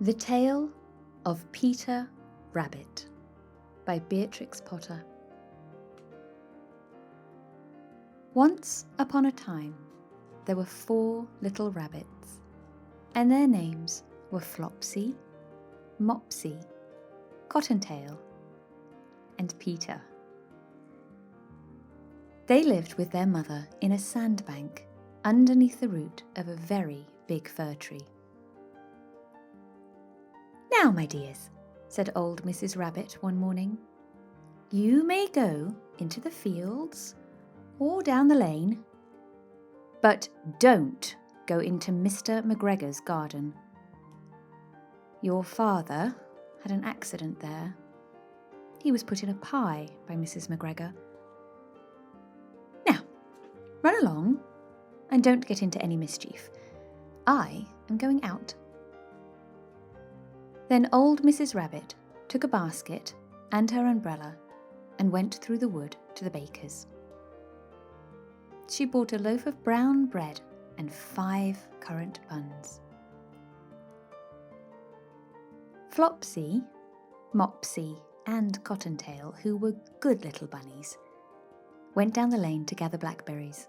The Tale of Peter Rabbit by Beatrix Potter. Once upon a time, there were 4 little rabbits, and their names were Flopsy, Mopsy, Cottontail, and Peter. They lived with their mother in a sandbank underneath the root of a very big fir tree. "Now, my dears," said old Mrs. Rabbit one morning, "you may go into the fields or down the lane, but don't go into Mr. McGregor's garden. Your father had an accident there. He was put in a pie by Mrs. McGregor. Now, run along and don't get into any mischief. I am going out." Then old Mrs. Rabbit took a basket and her umbrella and went through the wood to the baker's. She bought a loaf of brown bread and 5 currant buns. Flopsy, Mopsy, and Cottontail, who were good little bunnies, went down the lane to gather blackberries.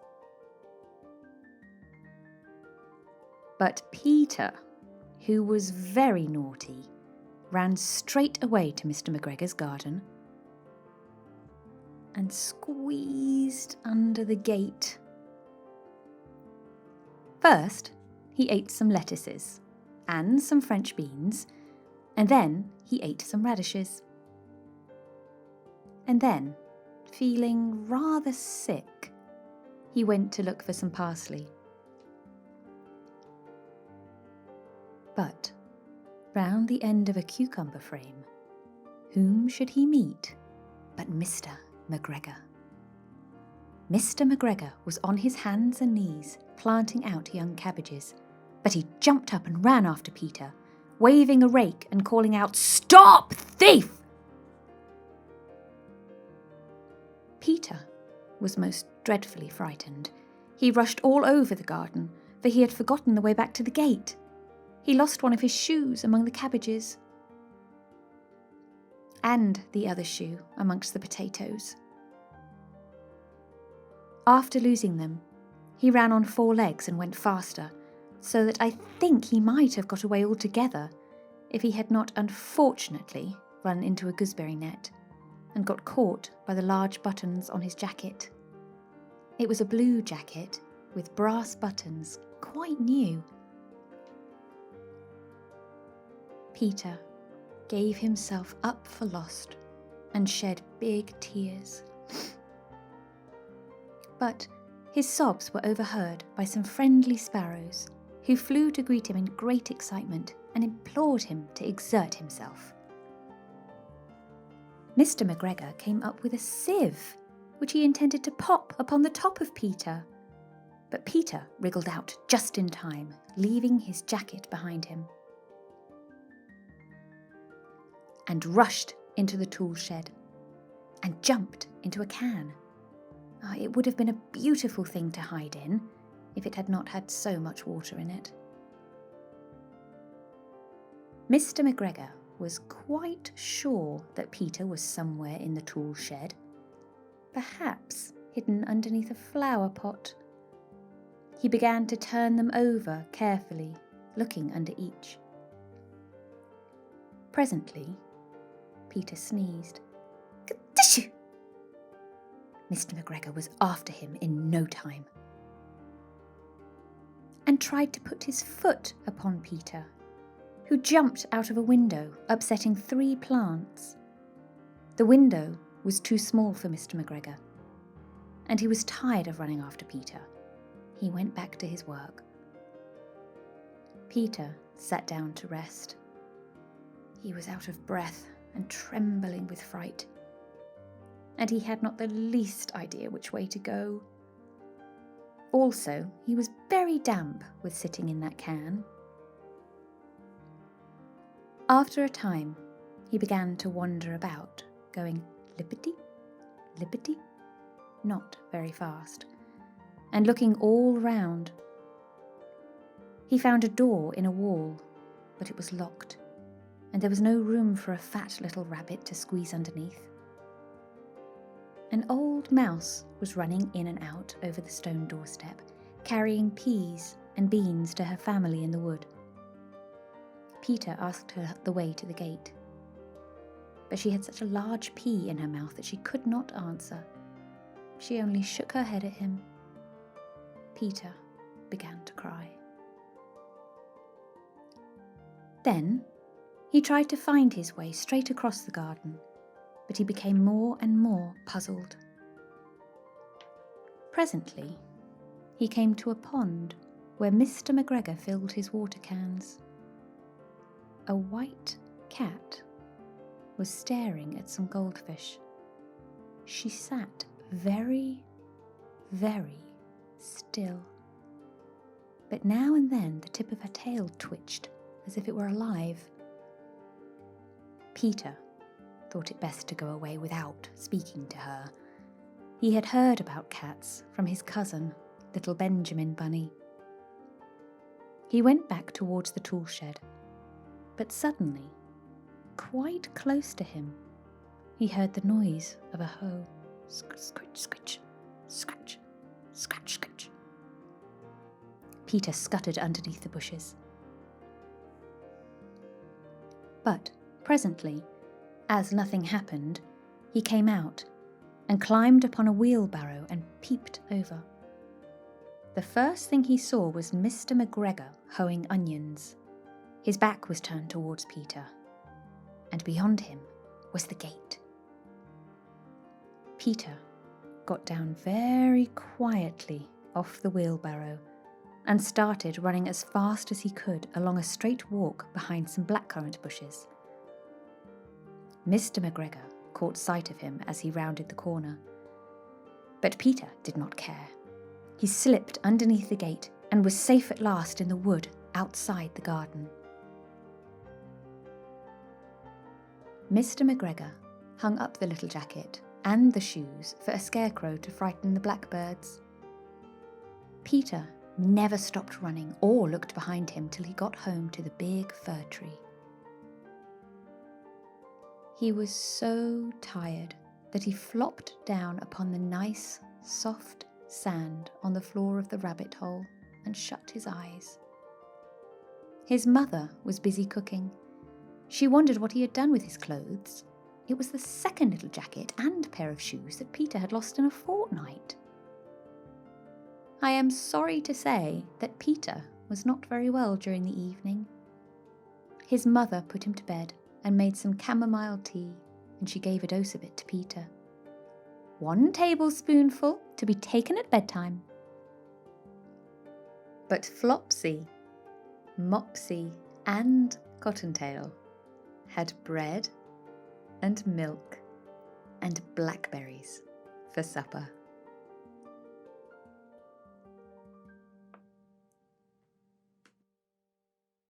But Peter, who was very naughty, ran straight away to Mr. McGregor's garden and squeezed under the gate. First, he ate some lettuces and some French beans, and then he ate some radishes. And then, feeling rather sick, he went to look for some parsley. But round the end of a cucumber frame, whom should he meet but Mr. McGregor? Mr. McGregor was on his hands and knees planting out young cabbages, but he jumped up and ran after Peter, waving a rake and calling out, "Stop, thief!" Peter was most dreadfully frightened. He rushed all over the garden, for he had forgotten the way back to the gate. He lost one of his shoes among the cabbages, and the other shoe amongst the potatoes. After losing them, he ran on 4 legs and went faster, so that I think he might have got away altogether if he had not unfortunately run into a gooseberry net and got caught by the large buttons on his jacket. It was a blue jacket with brass buttons, quite new. Peter gave himself up for lost and shed big tears. But his sobs were overheard by some friendly sparrows, who flew to greet him in great excitement and implored him to exert himself. Mr. McGregor came up with a sieve, which he intended to pop upon the top of Peter. But Peter wriggled out just in time, leaving his jacket behind him, and rushed into the tool shed and jumped into a can. It would have been a beautiful thing to hide in if it had not had so much water in it. Mr. McGregor was quite sure that Peter was somewhere in the tool shed, perhaps hidden underneath a flower pot. He began to turn them over carefully, looking under each. Presently, Peter sneezed. "Ka-tissue!" Mr. McGregor was after him in no time, and tried to put his foot upon Peter, who jumped out of a window, upsetting 3 plants. The window was too small for Mr. McGregor, and he was tired of running after Peter. He went back to his work. Peter sat down to rest. He was out of breath and trembling with fright, and he had not the least idea which way to go. Also, he was very damp with sitting in that can. After a time, he began to wander about, going lippity, lippity, not very fast, and looking all round. He found a door in a wall, but it was locked. and there was no room for a fat little rabbit to squeeze underneath. An old mouse was running in and out over the stone doorstep, carrying peas and beans to her family in the wood. Peter asked her the way to the gate, but she had such a large pea in her mouth that she could not answer. She only shook her head at him. Peter began to cry. Then he tried to find his way straight across the garden, but he became more and more puzzled. Presently, he came to a pond where Mr. McGregor filled his water cans. A white cat was staring at some goldfish. She sat very, very still, but now and then the tip of her tail twitched as if it were alive. Peter thought it best to go away without speaking to her. He had heard about cats from his cousin, little Benjamin Bunny. He went back towards the tool shed, but suddenly, quite close to him, he heard the noise of a hoe. Scratch, scratch, scratch, scratch, scratch, scratch. Peter scuttered underneath the bushes. But presently, as nothing happened, he came out and climbed upon a wheelbarrow and peeped over. The first thing he saw was Mr. McGregor hoeing onions. His back was turned towards Peter, and beyond him was the gate. Peter got down very quietly off the wheelbarrow and started running as fast as he could along a straight walk behind some blackcurrant bushes. Mr. McGregor caught sight of him as he rounded the corner, but Peter did not care. He slipped underneath the gate and was safe at last in the wood outside the garden. Mr. McGregor hung up the little jacket and the shoes for a scarecrow to frighten the blackbirds. Peter never stopped running or looked behind him till he got home to the big fir tree. He was so tired that he flopped down upon the nice, soft sand on the floor of the rabbit hole and shut his eyes. His mother was busy cooking. She wondered what he had done with his clothes. It was the second little jacket and pair of shoes that Peter had lost in a fortnight. I am sorry to say that Peter was not very well during the evening. His mother put him to bed and made some chamomile tea, and she gave a dose of it to Peter. 1 tablespoonful to be taken at bedtime. But Flopsy, Mopsy, and Cottontail had bread and milk and blackberries for supper.